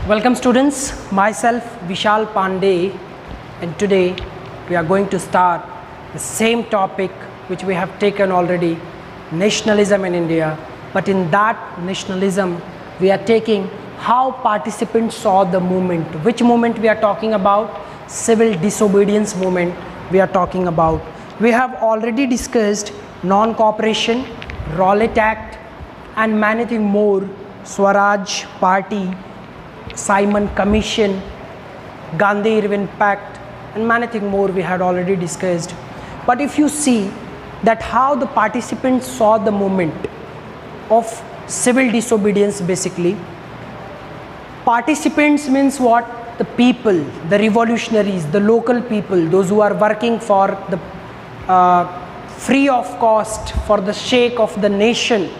Welcome students, myself Vishal Pandey, and today we are going to start the same topic which we have taken already, nationalism in India. But in that nationalism we are taking how participants saw the movement. Which movement we are talking about? Civil disobedience movement we are talking about. We have already discussed non-cooperation, Rowlatt Act and many things more, Swaraj Party, Simon Commission, Gandhi-Irwin Pact and many things more we had already discussed. But if you see that how the participants saw the movement of civil disobedience, basically participants means what? The people, the revolutionaries, the local people, those who are working for the free of cost for the sake of the nation.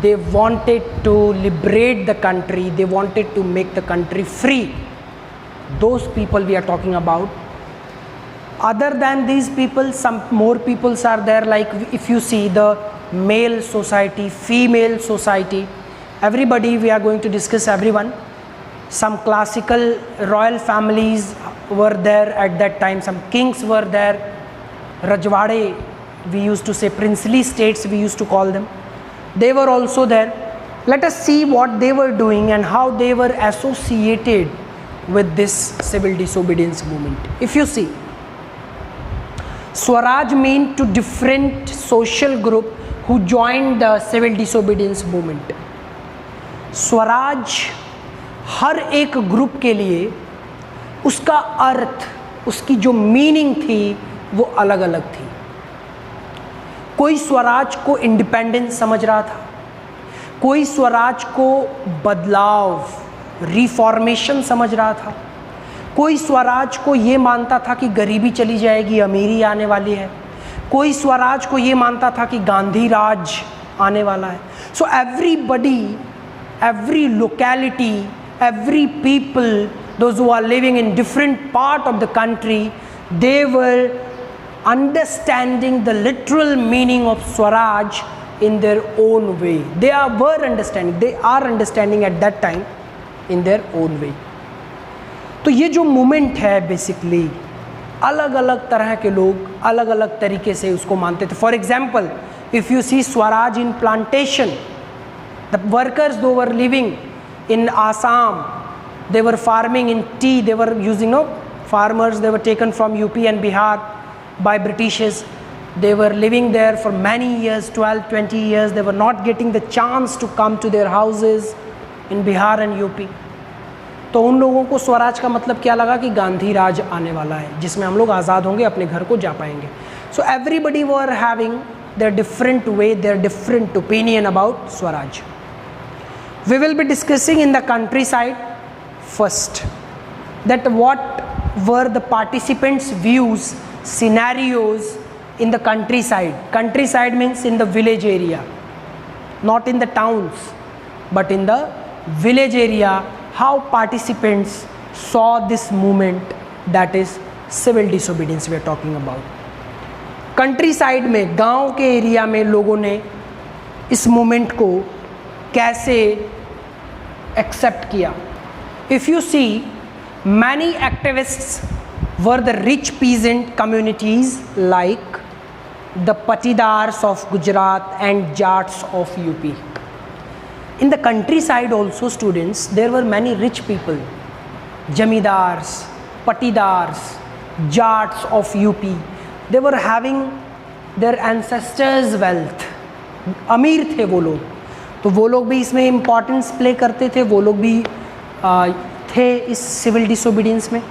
They wanted to liberate the country, they wanted to make the country free. Those people we are talking about. Other than these people, some more peoples are there, like if you see the male society, female society, everybody we are going to discuss everyone. Some classical royal families were there at that time, some kings were there, Rajwade we used to say, princely states we used to call them. They were also there. Let us see what they were doing and how they were associated with this civil disobedience movement. If you see, Swaraj mean to different social group who joined the civil disobedience movement. Swaraj हर एक group के लिए उसका अर्थ, उसकी जो meaning थी वो अलग अलग थी. कोई स्वराज को इंडिपेंडेंस समझ रहा था, कोई स्वराज को बदलाव, रिफॉर्मेशन समझ रहा था, कोई स्वराज को ये मानता था कि गरीबी चली जाएगी, अमीरी आने वाली है, कोई स्वराज को ये मानता था कि गांधी राज आने वाला है. So everybody, every locality, every people, those who are living in different part of the country, they were understanding the literal meaning of Swaraj in their own way. They are understanding at that time in their own way. तो ये जो movement है basically अलग अलग तरह के लोग अलग अलग तरीके से उसको मानते थे. For example, if you see Swaraj in plantation, the workers who were living in Assam, they were farming in tea, they were using farmers, they were taken from UP and Bihar by Britishers. They were living there for many years, 12, 20 years. They were not getting the chance to come to their houses in Bihar and UP. तो उन लोगों को स्वराज का मतलब क्या लगा कि गांधी राज आने वाला है जिसमें हम लोग आज़ाद होंगे, अपने घर को जा पाएंगे. So everybody were having their different way, their different opinion about Swaraj. We will be discussing in the countryside first, that what were the participants' views, scenarios in the countryside. Countryside means in the village area, not in the towns, but in the village area, how participants saw this movement, that is civil disobedience we are talking about. Countryside में, गांव के area में लोगों ने इस movement को कैसे accept किया. If you see, many activists were the rich peasant communities like the Patidars of Gujarat and Jats of UP. In the country also students, there were many rich people, zamindars, Patidars, Jats of UP. They were having their ancestors wealth. अमीर थे वो लोग, तो वो लोग भी इसमें importance play करते थे, वो लोग भी थे इस सिविल डिसोबीडियंस में.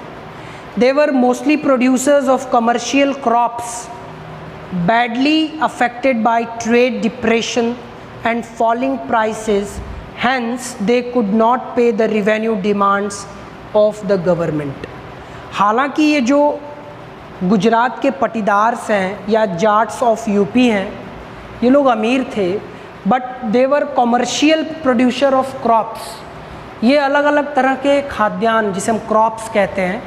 They were mostly producers of commercial crops, badly affected by trade depression and falling prices, hence they could not pay the revenue demands of the government. हालांकि ये जो गुजरात के पटीदार्स हैं या जाट्स ऑफ यूपी हैं, ये लोग अमीर थे, but they were commercial producer of crops. ये अलग अलग तरह के खाद्यान्न जिसे हम क्रॉप्स कहते हैं,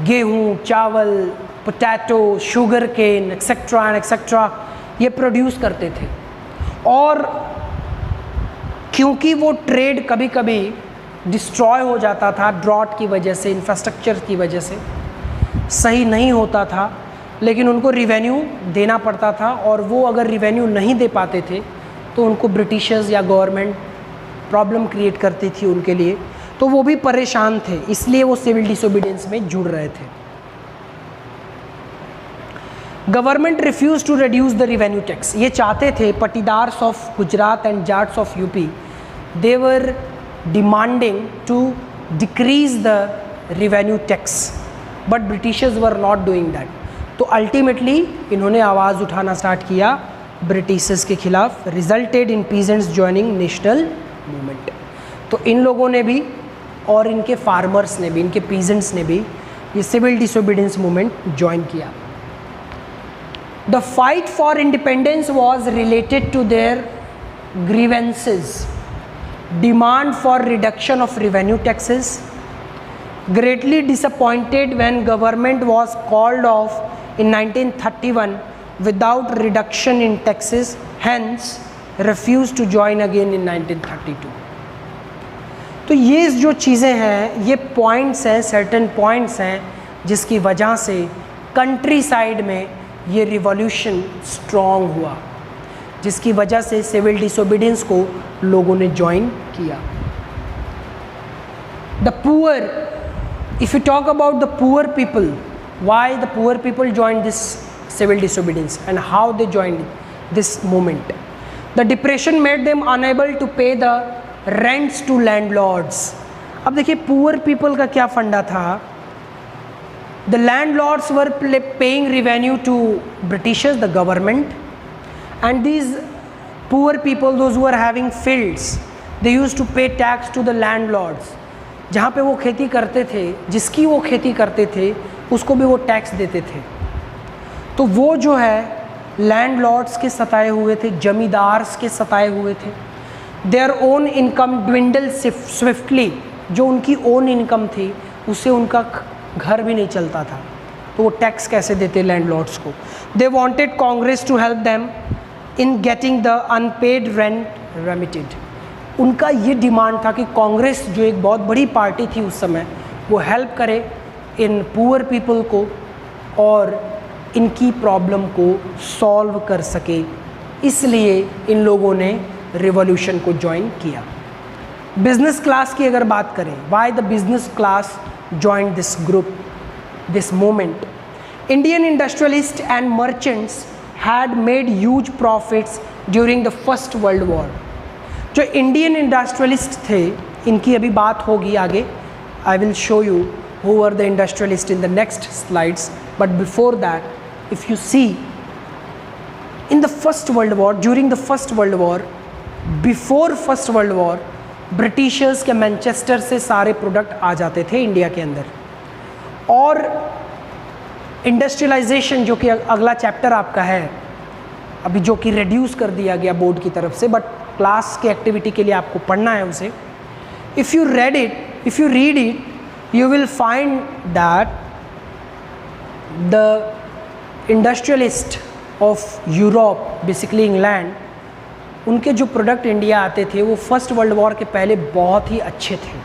गेहूँ, चावल, potato, sugar cane etcetera and etcetera, ये प्रोड्यूस करते थे. और क्योंकि वो ट्रेड कभी कभी डिस्ट्रॉय हो जाता था ड्रॉट की वजह से, इंफ्रास्ट्रक्चर की वजह से, सही नहीं होता था, लेकिन उनको रिवेन्यू देना पड़ता था, और वो अगर रिवेन्यू नहीं दे पाते थे तो उनको ब्रिटिशर्स या गवर्नमेंट प्रॉब्लम क्रिएट करती थी उनके लिए, तो वो भी परेशान थे, इसलिए वो सिविल डिसोबीडियंस में जुड़ रहे थे। Government refuse to reduce the revenue tax, ये चाहते थे Patidars of Gujarat and Jats of UP, they were demanding to decrease the revenue tax, but Britishers were not doing that. तो अल्टीमेटली इन्होंने आवाज़ उठाना स्टार्ट किया ब्रिटिशर्स के खिलाफ, resulted in peasants joining national movement. तो इन लोगों ने भी और इनके फार्मर्स ने भी, इनके पीजेंट्स ने भी ये सिविल डिसोबीडियंस मूवमेंट ज्वाइन किया। The fight for independence was related to their grievances, demand for reduction of revenue taxes, greatly disappointed when government was called off in 1931 without reduction in taxes, hence refused to join again in 1932. तो ये जो चीज़ें हैं, ये points हैं, certain points हैं जिसकी वजह से कंट्री साइड में ये रिवॉल्यूशन स्ट्रॉन्ग हुआ, जिसकी वजह से सिविल डिसोबीडियंस को लोगों ने ज्वाइन किया। The poor, if you talk about the poor people, why the poor people join this civil disobedience and how they join this movement. The depression made them unable to pay the rents to landlords. अब देखिए poor people का क्या फंडा था। The landlords were paying revenue to Britishers, the government, and these poor people, those who are having fields, they used to pay tax to the landlords। जहाँ पे वो खेती करते थे, जिसकी वो खेती करते थे उसको भी वो टैक्स देते थे। तो वो जो है लैंडलॉर्ड्स के सताए हुए थे, जमींदार्स के सताए हुए थे। Their own income dwindle swiftly, जो उनकी ओन इनकम थी उससे उनका घर भी नहीं चलता था, तो वो टैक्स कैसे देते लैंडलॉर्ड्स को। They wanted Congress to help them in getting the unpaid rent remitted. उनका ये डिमांड था कि कांग्रेस, जो एक बहुत बड़ी पार्टी थी उस समय, वो हेल्प करे इन पुअर पीपल को और इनकी प्रॉब्लम को सॉल्व कर सके, इसलिए इन लोगों ने रिवॉल्यूशन को ज्वाइन किया। बिजनेस क्लास की अगर बात करें, why the business class join this group, this movement. Indian industrialist and merchants had made huge profits during the First World War। जो इंडियन इंडस्ट्रियलिस्ट थे, इनकी अभी बात होगी आगे, I will show you who were the industrialists in the next slides, but before that, if you see in the First World War, during the First World War, before First World War, Britishers के Manchester से सारे product आ जाते थे India के अंदर, और industrialisation जो कि अगला चैप्टर आपका है अभी, जो कि रिड्यूस कर दिया गया बोर्ड की तरफ से, बट क्लास के एक्टिविटी के लिए आपको पढ़ना है उसे। If you read it you will find that the industrialist of Europe, basically England, उनके जो प्रोडक्ट इंडिया आते थे वो फर्स्ट वर्ल्ड वॉर के पहले बहुत ही अच्छे थे,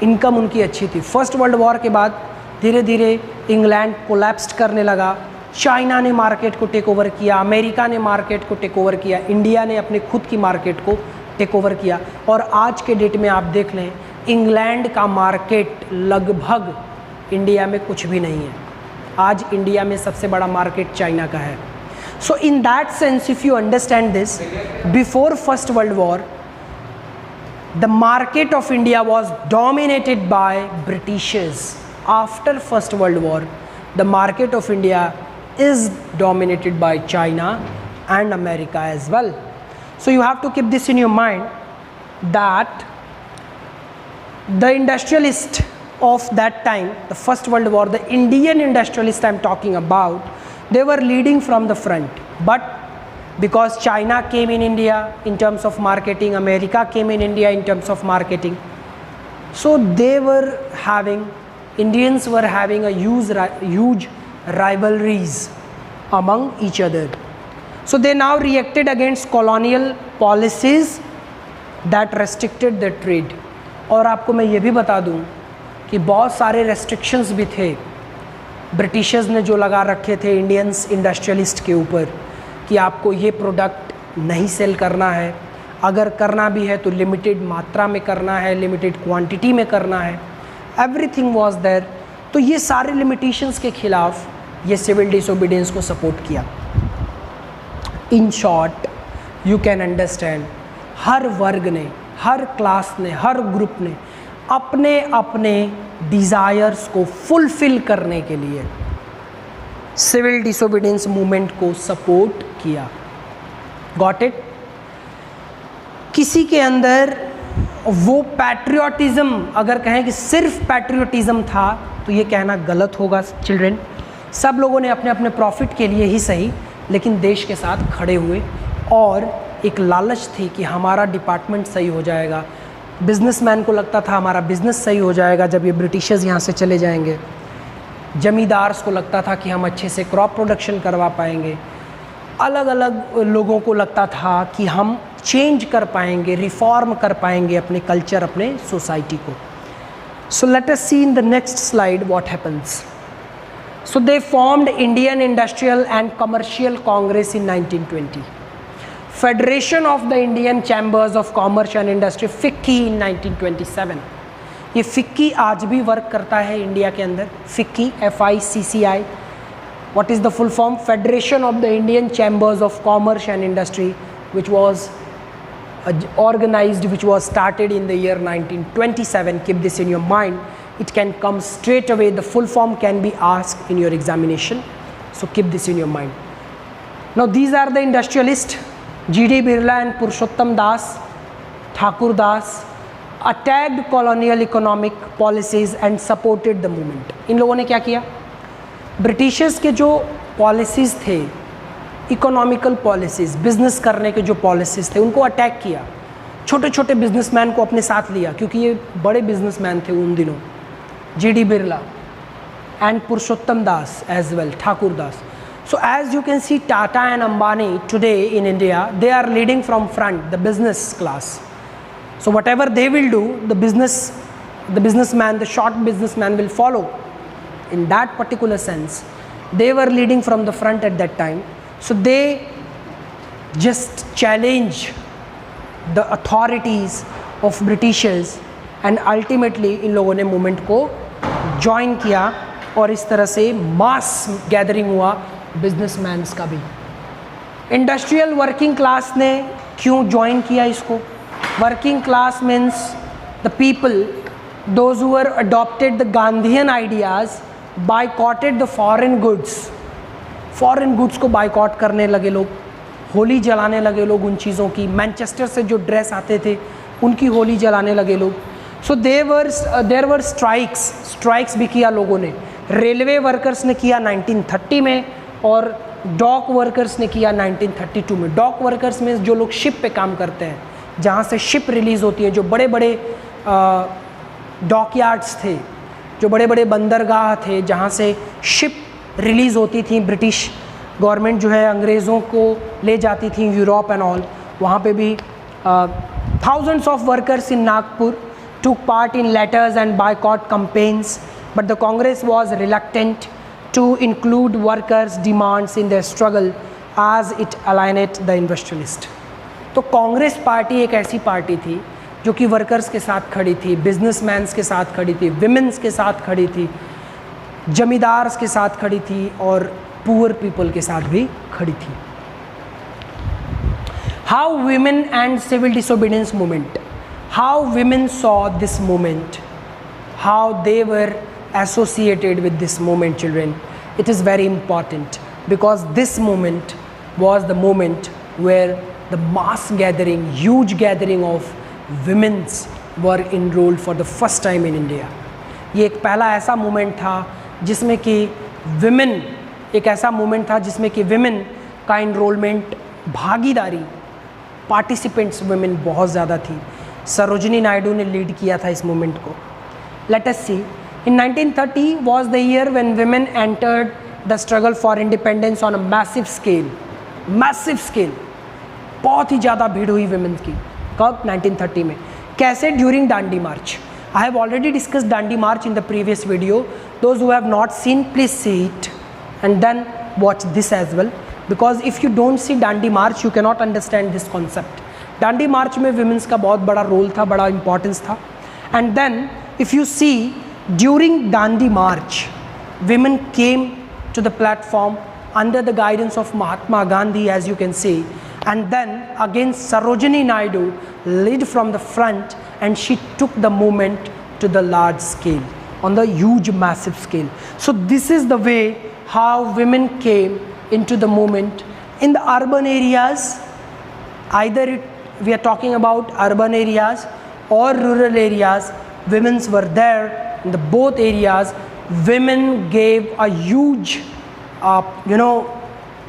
इनकम उनकी अच्छी थी। फर्स्ट वर्ल्ड वॉर के बाद धीरे धीरे इंग्लैंड कोलैप्स्ड करने लगा, चाइना ने मार्केट को टेक ओवर किया, अमेरिका ने मार्केट को टेक ओवर किया, इंडिया ने अपने खुद की मार्केट को टेक ओवर किया, और आज के डेट में आप देख लें इंग्लैंड का मार्केट लगभग इंडिया में कुछ भी नहीं है। आज इंडिया में सबसे बड़ा मार्केट चाइना का है। So in that sense if you understand this, before first world war the market of India was dominated by Britishers. After first world war the market of India is dominated by China and America as well. So you have to keep this in your mind that the industrialist of that time, the First World War, the Indian industrialist I am talking about, they were leading from the front. But because China came in India in terms of marketing, America came in India in terms of marketing, so Indians were having a huge rivalries among each other. So they now reacted against colonial policies that restricted the trade. और आपको मैं ये भी बता दूं कि बहुत सारे रेस्ट्रिक्शंस भी थे ब्रिटिशर्स ने जो लगा रखे थे इंडियंस इंडस्ट्रियलिस्ट के ऊपर कि आपको ये प्रोडक्ट नहीं सेल करना है, अगर करना भी है तो लिमिटेड मात्रा में करना है, लिमिटेड क्वांटिटी में करना है, एवरीथिंग वाज देयर। तो ये सारे लिमिटेशंस के खिलाफ ये सिविल डिसोबीडियंस को सपोर्ट किया। In short you can understand, हर वर्ग ने, हर क्लास ने, हर ग्रुप ने अपने अपने डिज़ायर्स को फुलफिल करने के लिए सिविल डिसोबीडियंस मूवमेंट को सपोर्ट किया। Got it? किसी के अंदर वो पैट्रियोटिज़म, अगर कहें कि सिर्फ पैट्रियोटिज़म था तो ये कहना गलत होगा चिल्ड्रन। सब लोगों ने अपने अपने प्रॉफिट के लिए ही सही, लेकिन देश के साथ खड़े हुए, और एक लालच थी कि हमारा डिपार्टमेंट सही हो जाएगा। बिजनेसमैन को लगता था हमारा बिज़नेस सही हो जाएगा जब ये ब्रिटिशर्स यहाँ से चले जाएंगे। जमींदार्स को लगता था कि हम अच्छे से क्रॉप प्रोडक्शन करवा पाएंगे। अलग अलग लोगों को लगता था कि हम चेंज कर पाएंगे, रिफॉर्म कर पाएंगे अपने कल्चर, अपने सोसाइटी को। So let us see in the next slide what happens. So they formed Indian Industrial and Commercial Congress in 1920, Federation of the Indian Chambers of Commerce and Industry FICCI in 1927। ये FICCI आज भी work करता है India के अंदर। FICCI FICCI, what is the full form? Federation of the Indian Chambers of Commerce and Industry, which was organized, which was started in the year 1927. Keep this in your mind. It can come straight away. The full form can be asked in your examination. So keep this in your mind. Now these are the industrialists. G.D. Birla and Purushottam Das, Thakur Das attacked colonial economic policies and supported the movement. इन लोगों ने क्या किया? Britishers के जो policies थे, economical policies, business करने के जो पॉलिसीज़ थे, उनको अटैक किया। छोटे छोटे बिजनेसमैन को अपने साथ लिया, क्योंकि ये बड़े बिजनेसमैन थे उन दिनों। G.D. Birla and Purushottam Das as well, Thakur Das. So as you can see, Tata and Ambani today in India, they are leading from front, the business class. So whatever they will do, the businessman, the short businessman will follow. In that particular sense, they were leading from the front at that time. So they just challenge the authorities of Britishers, and ultimately इन लोगों ने movement को join किया, और इस तरह से mass gathering हुआ businessman's का भी। इंडस्ट्रियल वर्किंग क्लास ने क्यों ज्वाइन किया इसको? Working class means the people those who are adopted the Gandhian ideas boycotted the foreign goods. Foreign goods को बायकॉट करने लगे लोग, होली जलाने लगे लोग उन चीज़ों की। मैनचेस्टर से जो ड्रेस आते थे उनकी होली जलाने लगे लोग। सो देयर वर स्ट्राइक्स भी किया लोगों ने। रेलवे वर्कर्स ने किया 1930 में, और डॉक वर्कर्स ने किया 1932 में। डॉक वर्कर्स में जो लोग शिप पे काम करते हैं, जहाँ से शिप रिलीज़ होती है, जो बड़े बड़े डॉक यार्ड्स थे, जो बड़े बड़े बंदरगाह थे जहाँ से शिप रिलीज़ होती थी। ब्रिटिश गवर्नमेंट जो है अंग्रेज़ों को ले जाती थी यूरोप एंड ऑल। वहाँ पे भी thousands of workers in Nagpur took part in letters and boycott campaigns, but the Congress was reluctant to include workers' demands in their struggle as it alienated the industrialists. तो Congress party एक ऐसी party थी जो कि workers के साथ खड़ी थी, बिजनेसमैन्स के साथ खड़ी थी, विमेंस के साथ खड़ी थी, जमींदार्स के साथ खड़ी थी, और पुअर पीपल के साथ भी खड़ी थी। How women and civil disobedience movement, how women saw this movement, how they were associated with this movement, children. It is very important because this movement was the moment where the mass gathering, huge gathering of women's were enrolled for the first time in India. ये एक पहला ऐसा movement था जिसमें कि women, एक ऐसा movement था जिसमें कि women का enrollment, भागीदारी, पार्टिसिपेंट्स women बहुत ज़्यादा थी। सरोजिनी नायडू ने लीड किया था इस मूवमेंट को। Let us see. In 1930 was the year when women entered the struggle for independence on a massive scale. Massive scale. बहुत ही ज़्यादा भीड़ हुई women की। कब? 1930 में। कैसे? During Dandi March. I have already discussed Dandi March in the previous video. Those who have not seen, please see it and then watch this as well, because if you don't see Dandi March you cannot understand this concept. Dandi March में women's का बहुत बड़ा role था, बड़ा importance था. And then if you see, during Dandi March women came to the platform under the guidance of Mahatma Gandhi, as you can see, and then again Sarojini Naidu led from the front and she took the movement to the large scale, on the huge massive scale. So this is the way how women came into the movement in the urban areas. Either we are talking about urban areas or rural areas, women were there. In the both areas women gave a huge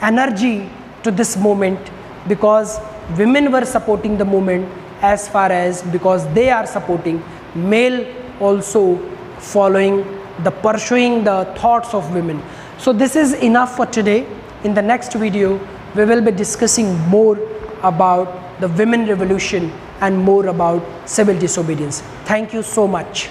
energy to this movement, because women were supporting the movement, as far as because they are supporting male also following the pursuing the thoughts of women. So this is enough for today. In the next video we will be discussing more about the women revolution and more about civil disobedience. Thank you so much.